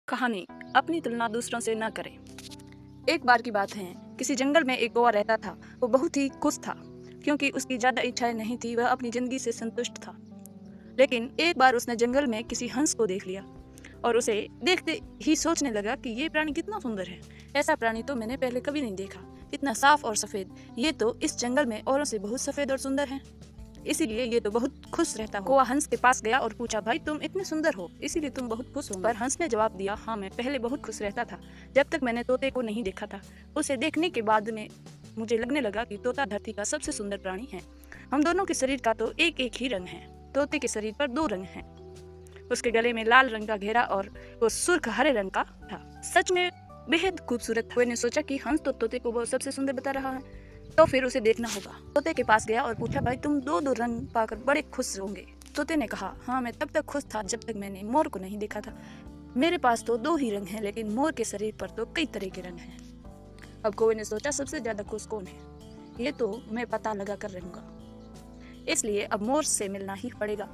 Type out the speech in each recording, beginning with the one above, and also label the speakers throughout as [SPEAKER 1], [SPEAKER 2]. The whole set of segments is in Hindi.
[SPEAKER 1] कहानी अपनी तुलना दूसरों से न करें। एक बार की बात है, किसी जंगल में एक कौवा रहता था। वो बहुत ही खुश था क्योंकि उसकी ज़्यादा इच्छाएं नहीं थी, वह अपनी ज़िंदगी से संतुष्ट था। लेकिन एक बार उसने जंगल में किसी हंस को देख लिया और उसे देखते ही सोचने लगा कि ये प्राणी कितना सुंदर है। ऐसा प्राणी तो मैंने पहले कभी नहीं देखा, इतना साफ और सफ़ेद। ये तो इस जंगल में औरों से बहुत सफ़ेद और सुंदर है, इसीलिए ये तो बहुत खुश रहता हो। कौवा हंस के पास गया और पूछा, भाई तुम इतने सुंदर हो, इसीलिए तुम बहुत खुश हो। पर हंस ने जवाब दिया, हाँ मैं पहले बहुत खुश रहता था, जब तक मैंने तोते को नहीं देखा था। उसे देखने के बाद में मुझे लगने लगा कि तोता धरती का सबसे सुंदर प्राणी है। हम दोनों के शरीर का तो एक एक ही रंग है। तोते के शरीर पर दो रंग हैं, उसके गले में लाल रंग का घेरा और वो सुर्ख हरे रंग का था। सच में बेहद खूबसूरत था। ने सोचा कि हंस तो तोते को वो सबसे सुंदर बता रहा है, तो फिर उसे देखना होगा। तोते के पास गया और पूछा, भाई तुम दो दो रंग पाकर बड़े खुश होंगे। तोते ने कहा, हाँ मैं तब तक खुश था जब तक मैंने मोर को नहीं देखा था। मेरे पास तो दो ही रंग हैं, लेकिन मोर के शरीर पर तो कई तरह के रंग हैं। अब कौवे ने सोचा, सबसे ज्यादा खुश कौन है, ये तो मैं पता लगा कर रहूंगा, इसलिए अब मोर से मिलना ही पड़ेगा।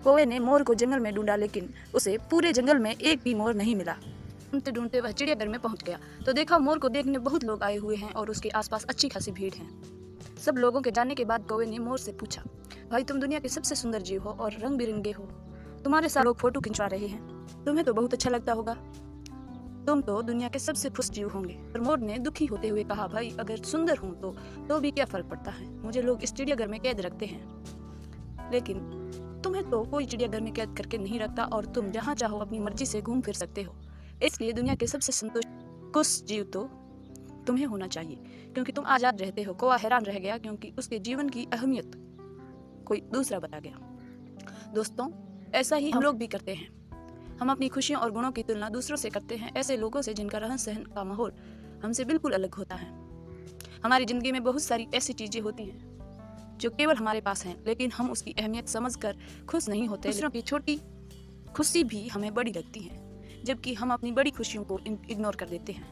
[SPEAKER 1] कौवे ने मोर को जंगल में ढूंढा, लेकिन उसे पूरे जंगल में एक भी मोर नहीं मिला। ढूंढते ढूंढते वह चिड़ियाघर में पहुंच गया तो देखा मोर को देखने बहुत लोग आए हुए हैं और उसके आसपास अच्छी खासी भीड़ है। सब लोगों के जाने के बाद कौवे ने मोर से पूछा, भाई तुम दुनिया के सबसे सुंदर जीव हो और रंग बिरंगे हो, तुम्हारे साथ लोग फोटो खिंचवा रहे हैं, तुम्हें तो बहुत अच्छा लगता होगा, तुम तो दुनिया के सबसे खुश जीव होंगे। पर मोर ने दुखी होते हुए कहा, भाई अगर सुंदर हूँ तो भी क्या फर्क पड़ता है, मुझे लोग इस चिड़ियाघर में कैद रखते हैं, लेकिन तुम्हें तो कोई चिड़ियाघर में कैद करके नहीं रखता और तुम जहाँ चाहो अपनी मर्जी से घूम फिर सकते हो। इसलिए दुनिया के सबसे संतुष्ट खुश जीव तो तुम्हें होना चाहिए, क्योंकि तुम आज़ाद रहते हो। कौवा हैरान रह गया क्योंकि उसके जीवन की अहमियत कोई दूसरा बता गया। दोस्तों, ऐसा ही हम लोग भी करते हैं। हम अपनी खुशियों और गुणों की तुलना दूसरों से करते हैं, ऐसे लोगों से जिनका रहन सहन का माहौल हमसे बिल्कुल अलग होता है। हमारी जिंदगी में बहुत सारी ऐसी चीजें होती हैं जो केवल हमारे पास हैं, लेकिन हम उसकी अहमियत समझकर खुश नहीं होते। दूसरों की छोटी खुशी भी हमें बड़ी लगती है, जबकि हम अपनी बड़ी खुशियों को इग्नोर कर देते हैं।